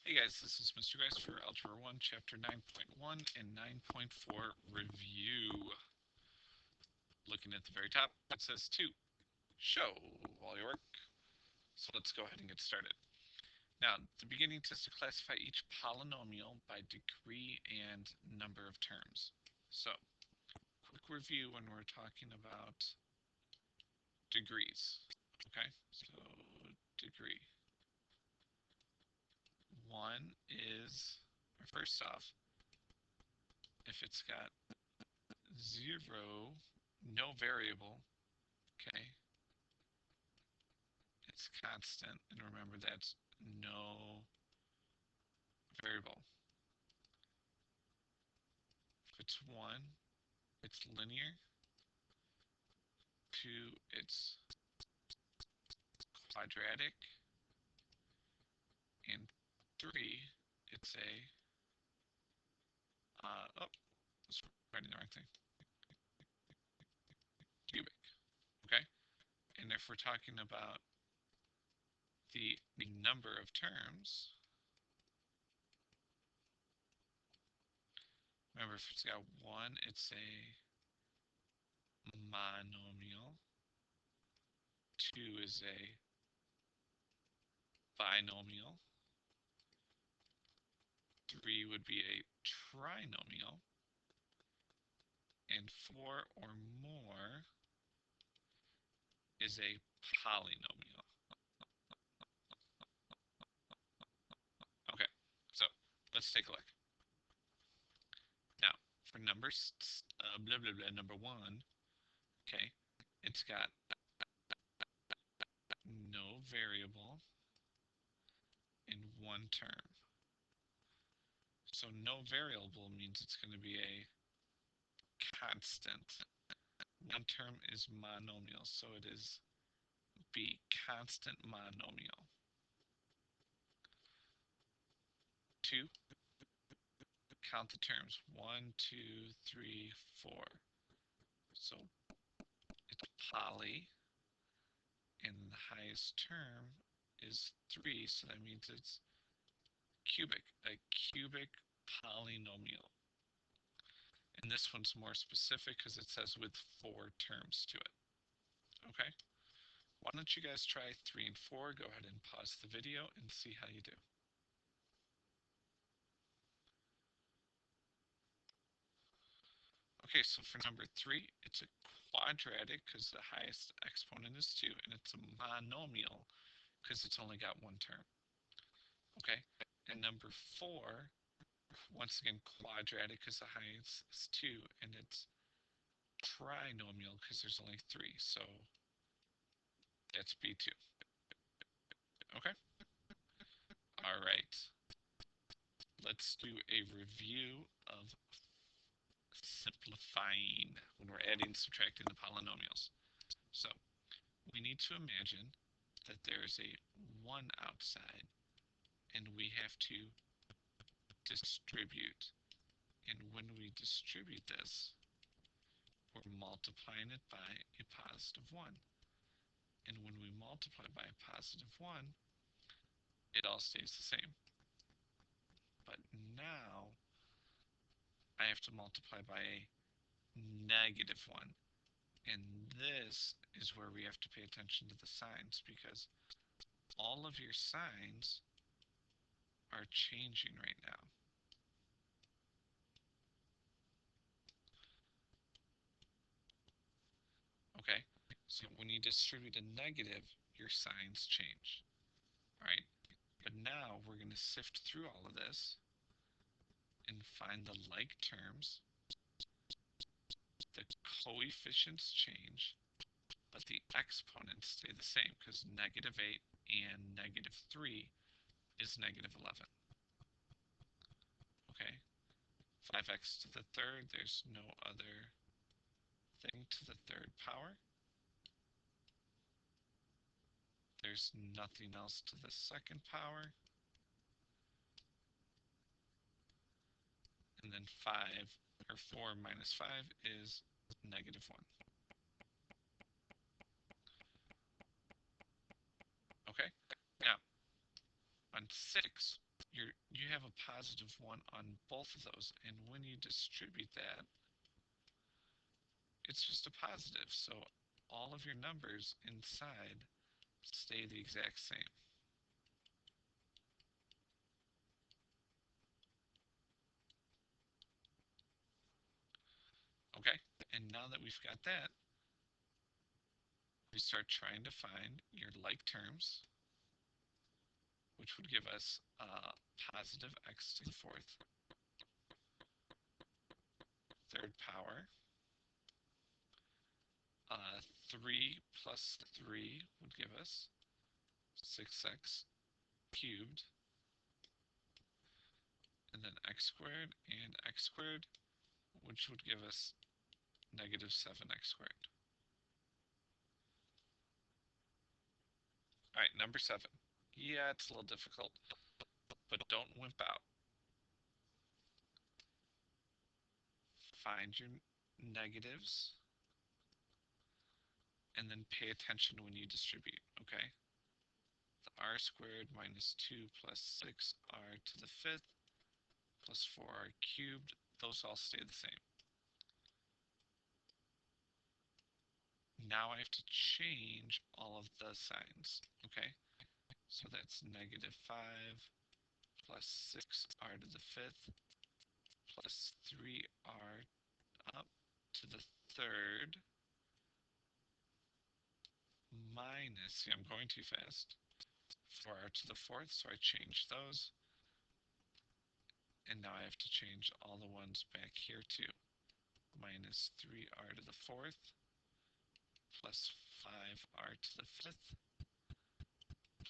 Hey guys, this is Mr. Grice for Algebra 1, Chapter 9.1 and 9.4 review. Looking at the very top, it says 2, show all your work. So let's go ahead and get started. Now, the beginning test to classify each polynomial by degree and number of terms. So, quick review when we're talking about degrees. Okay, so degree. 1 is, first off, if it's got 0, no variable, okay, it's constant, and remember that's no variable. If it's 1, it's linear. 2, it's quadratic. And 3, it's a, oh, that's writing the wrong thing, cubic, okay? And if we're talking about the number of terms, remember if it's got 1, it's a monomial. 2 is a binomial. 3 would be a trinomial. And 4 or more is a polynomial. Okay, so let's take a look. Now, for numbers, number 1, okay, it's got no variable in one term. So no variable means it's going to be a constant. One term is monomial, so it is B, constant monomial. 2, count the terms, 1, 2, 3, 4. So it's poly, and the highest term is 3, so that means it's cubic, a cubic polynomial. And this one's more specific because it says with 4 terms to it. Okay? Why don't you guys try 3 and 4? Go ahead and pause the video and see how you do. Okay, so for number 3, it's a quadratic because the highest exponent is 2, and it's a monomial because it's only got 1 term. Okay, and number 4, once again, quadratic because the highest is 2, and it's trinomial because there's only 3, so that's B2. Okay? All right. Let's do a review of simplifying when we're adding and subtracting the polynomials. So we need to imagine that there's a 1 outside, and we have to distribute. And when we distribute this, we're multiplying it by a positive 1. And when we multiply by a positive 1, it all stays the same. But now I have to multiply by a negative 1. And this is where we have to pay attention to the signs, because all of your signs are changing right now. Okay, so when you distribute a negative, your signs change. All right, but now we're going to sift through all of this and find the like terms. The coefficients change, but the exponents stay the same because negative 8 and negative 3 is negative 11. Okay, 5x to the third, there's no other thing to the third power. There's nothing else to the second power. And then 5, or 4 minus 5 is negative 1. Okay, now on 6, you have a positive 1 on both of those, and when you distribute that, it's just a positive, so all of your numbers inside stay the exact same. Okay, and now that we've got that, we start trying to find your like terms, which would give us positive x to the fourth, third power. 3 plus 3 would give us 6x cubed, and then x squared and x squared, which would give us negative 7x squared. All right, number 7. Yeah, it's a little difficult, but don't wimp out. Find your negatives, and then pay attention when you distribute, okay? The r squared minus 2 plus 6r to the fifth plus 4r cubed, those all stay the same. Now I have to change all of the signs, okay? So that's negative 5 plus 6r to the fifth plus 3r up to the third minus, see, I'm going too fast, 4r to the fourth, so I changed those. And now I have to change all the ones back here too. Minus 3r to the fourth plus 5r to the fifth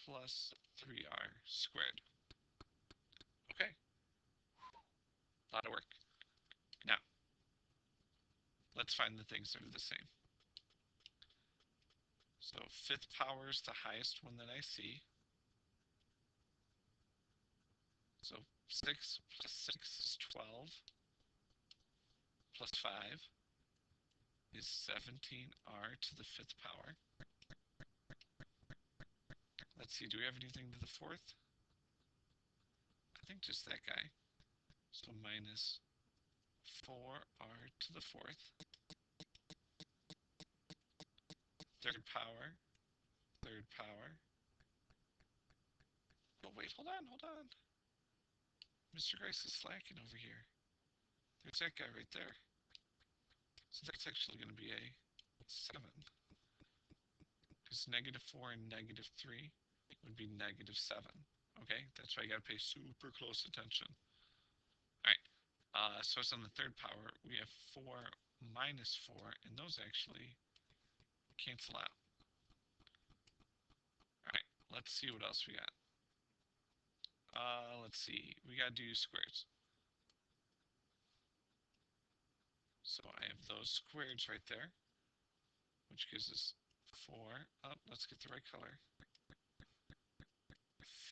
plus 3r squared. Okay, a lot of work. Now, let's find the things that are the same. So fifth power is the highest one that I see. So 6 plus 6 is 12, plus 5 is 17r to the fifth power. Let's see, do we have anything to the fourth? I think just that guy. So minus 4r to the fourth. Third power. Oh wait, hold on. Mr. Grice is slacking over here. There's that guy right there. So that's actually going to be a 7. Because negative 4 and negative 3 would be negative 7. Okay, that's why you got to pay super close attention. All right, so it's on the third power. We have 4 minus 4, and those actually cancel out. All right, let's see what else we got. Let's see, we got to do squares. So I have those squares right there, which gives us 4. Oh, let's get the right color.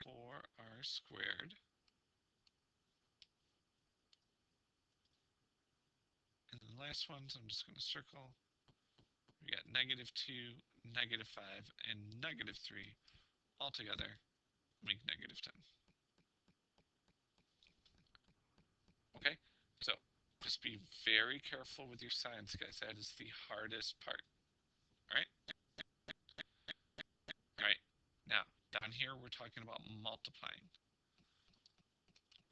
4r squared. And then the last ones, I'm just going to circle. We got negative 2, negative 5, and negative 3 all together make negative 10. Okay, so just be very careful with your signs, guys. That is the hardest part. All right? All right, now down here we're talking about multiplying.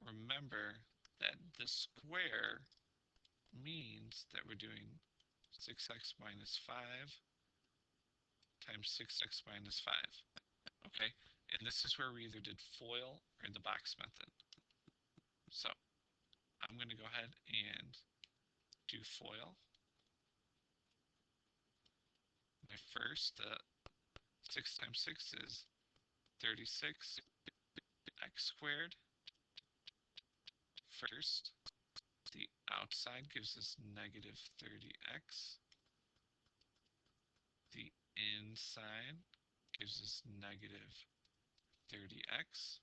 Remember that the square means that we're doing 6x minus 5 times 6x minus 5. Okay, and this is where we either did FOIL or the box method. So I'm going to go ahead and do FOIL. My first, 6 times 6 is 36 x squared. First, the outside gives us negative 30x. The inside gives us negative 30x.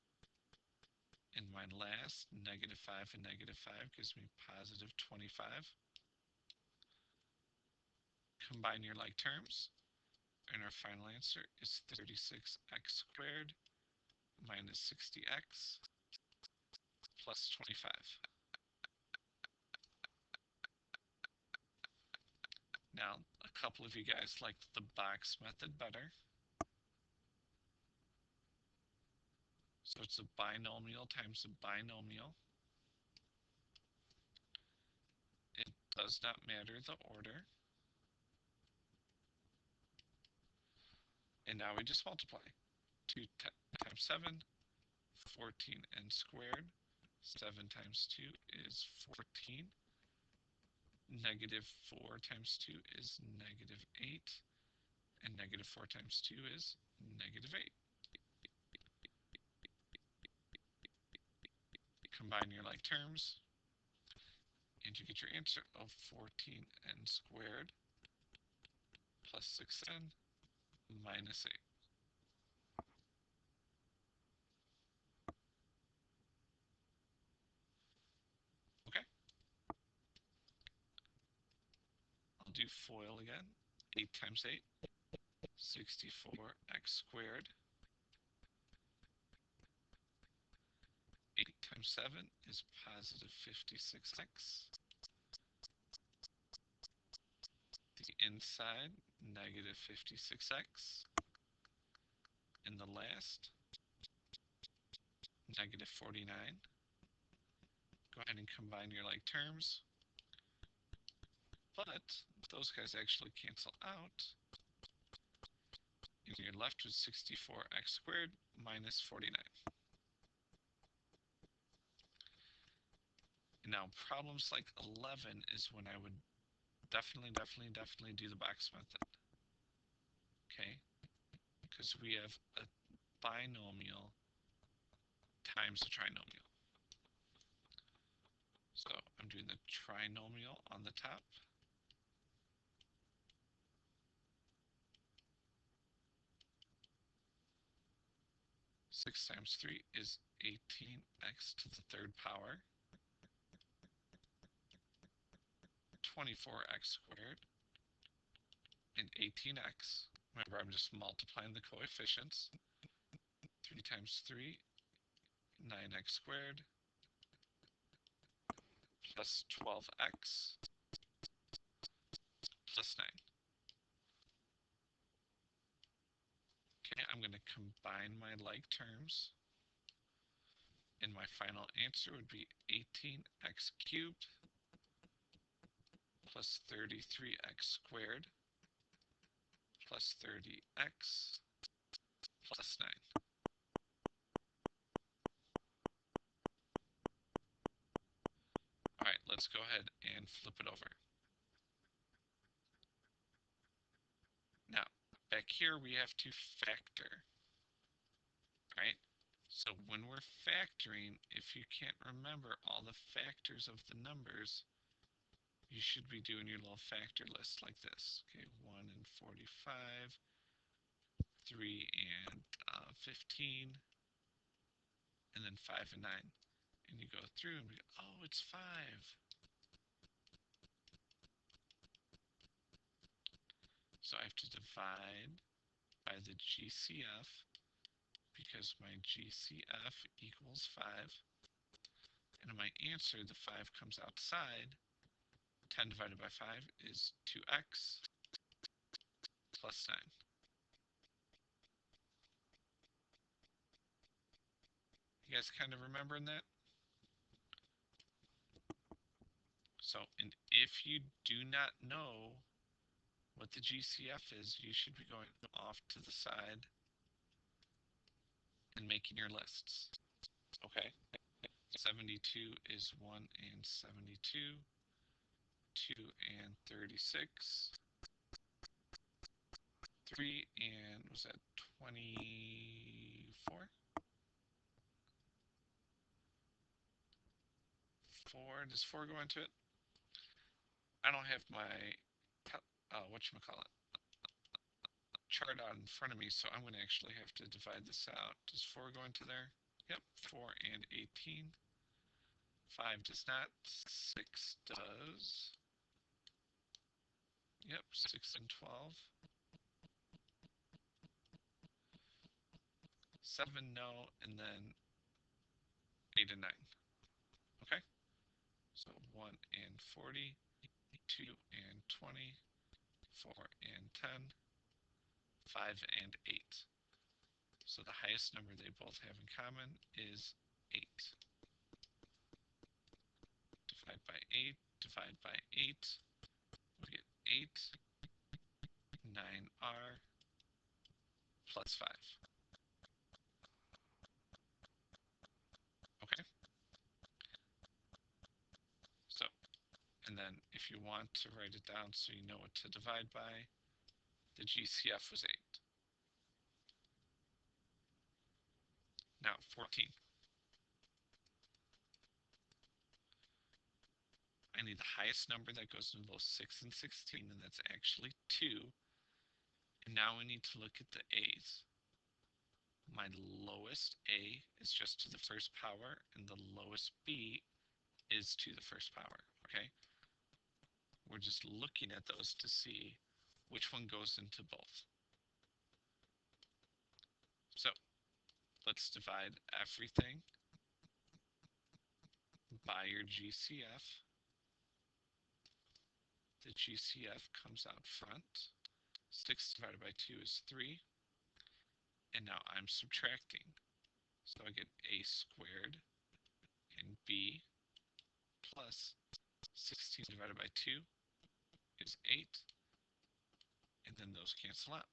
And my last, negative 5 and negative 5 gives me positive 25. Combine your like terms, and our final answer is 36x squared minus 60x plus 25. Now, a couple of you guys like the box method better. So it's a binomial times a binomial. It does not matter the order. And now we just multiply. 2 times 7, 14n squared. 7 times 2 is 14. Negative 4 times 2 is negative 8. And negative 4 times 2 is negative 8. Combine your like terms, and you get your answer of 14n squared plus 6n minus 8. Okay? I'll do FOIL again. 8 times 8, 64x squared. 8 times 7 is positive 56x. The inside, negative 56x. And the last, negative 49. Go ahead and combine your like terms. But those guys actually cancel out. And you're left with 64x squared minus 49. And now problems like 11 is when I would definitely do the box method. Okay? Because we have a binomial times a trinomial. So I'm doing the trinomial on the top. Six times 3 is 18x to the third power. 24x squared and 18x. Remember, I'm just multiplying the coefficients. 3 times 3, 9x squared plus 12x plus 9. Okay, I'm going to combine my like terms. And my final answer would be 18x cubed plus 33x squared plus 30x plus 9. All right, let's go ahead and flip it over. Now, back here we have to factor, right? So when we're factoring, if you can't remember all the factors of the numbers, you should be doing your little factor list like this. Okay, 1 and 45, 3 and 15, and then 5 and 9. And you go through and be, oh, it's 5. So I have to divide by the GCF because my GCF equals 5. And in my answer, the 5 comes outside. 10 divided by 5 is 2x plus 9. You guys kind of remembering that? So, and if you do not know what the GCF is, you should be going off to the side and making your lists. Okay? 72 is 1 and 72, 2 and 36, 3 and, was that 24? 4, does 4 go into it? I don't have my, whatchamacallit, chart out in front of me, so I'm going to actually have to divide this out. Does 4 go into there? Yep, 4 and 18. 5 does not. 6 does. Yep, 6 and 12. 7, no, and then 8 and 9. Okay, so 1 and 40, 2 and 20, 4 and 10, 5 and 8. So the highest number they both have in common is 8. Divide by 8, divide by 8, we get 8, 9r plus 5. Okay, so, and then if you want to write it down so you know what to divide by, the GCF was 8. Now 14. I need the highest number that goes in both 6 and 16, and that's actually 2. And now we need to look at the a's. My lowest a is just to the first power, and the lowest b is to the first power, okay? We're just looking at those to see which one goes into both. So let's divide everything by your GCF. The GCF comes out front. 6 divided by 2 is 3. And now I'm subtracting. So I get a squared and b plus 16 divided by 2 is 8. And then those cancel out.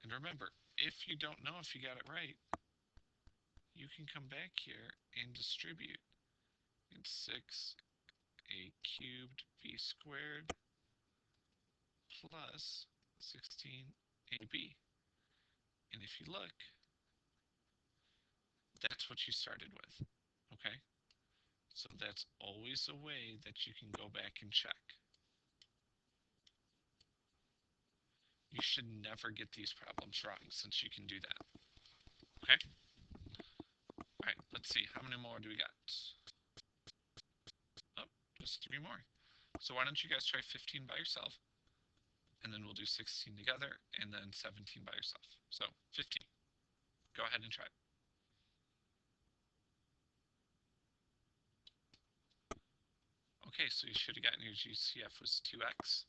And remember, if you don't know if you got it right, you can come back here and distribute. It's 6a cubed b squared plus 16ab. And if you look, that's what you started with, okay? So that's always a way that you can go back and check. You should never get these problems wrong since you can do that, okay? All right, let's see. How many more do we got? Oh, just 3 more. So why don't you guys try 15 by yourself, and then we'll do 16 together, and then 17 by yourself. So 15. Go ahead and try it. Okay, so you should have gotten your GCF was 2x.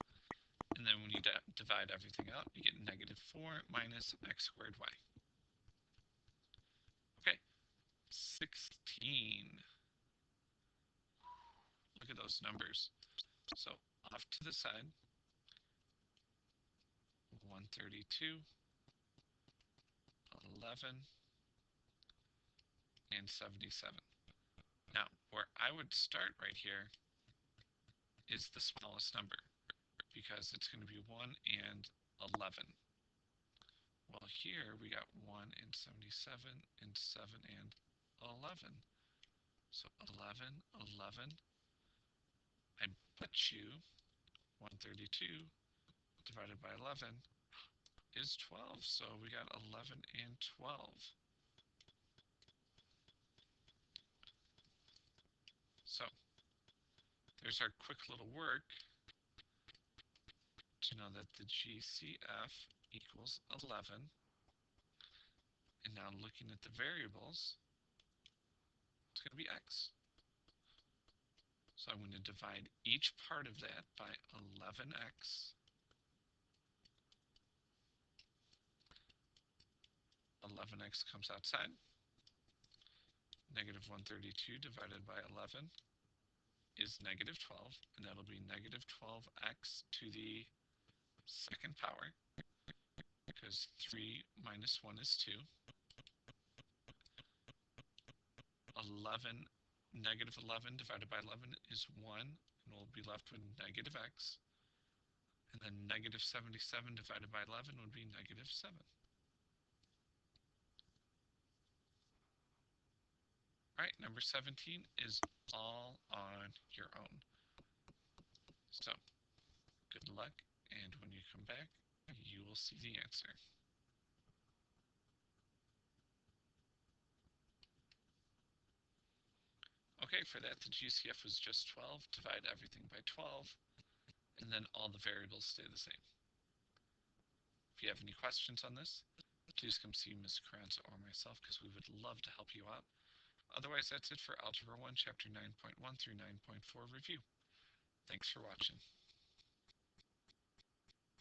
And then when you divide everything out, you get negative 4 minus x squared y. Okay, 16. Look at those numbers. So off to the side, 132, 11, and 77. Now, where I would start right here is the smallest number, because it's going to be 1 and 11. Well, here we got 1 and 77 and 7 and 11. So 11, 11. I bet you 132 divided by 11 is 12. So we got 11 and 12. So there's our quick little work to know that the GCF equals 11. And now looking at the variables, it's going to be x. So I'm going to divide each part of that by 11x. 11x comes outside. Negative 132 divided by 11 is negative 12, and that'll be negative 12x to the second power, because 3 minus 1 is 2. 11, negative 11 divided by 11 is 1, and we'll be left with negative x. And then negative 77 divided by 11 would be negative 7. All right, number 17 is all on your own. So, good luck, and when you come back, you will see the answer. Okay, for that, the GCF was just 12. Divide everything by 12, and then all the variables stay the same. If you have any questions on this, please come see Ms. Carranza or myself, because we would love to help you out. Otherwise, that's it for Algebra 1, Chapter 9.1 through 9.4 review. Thanks for watching.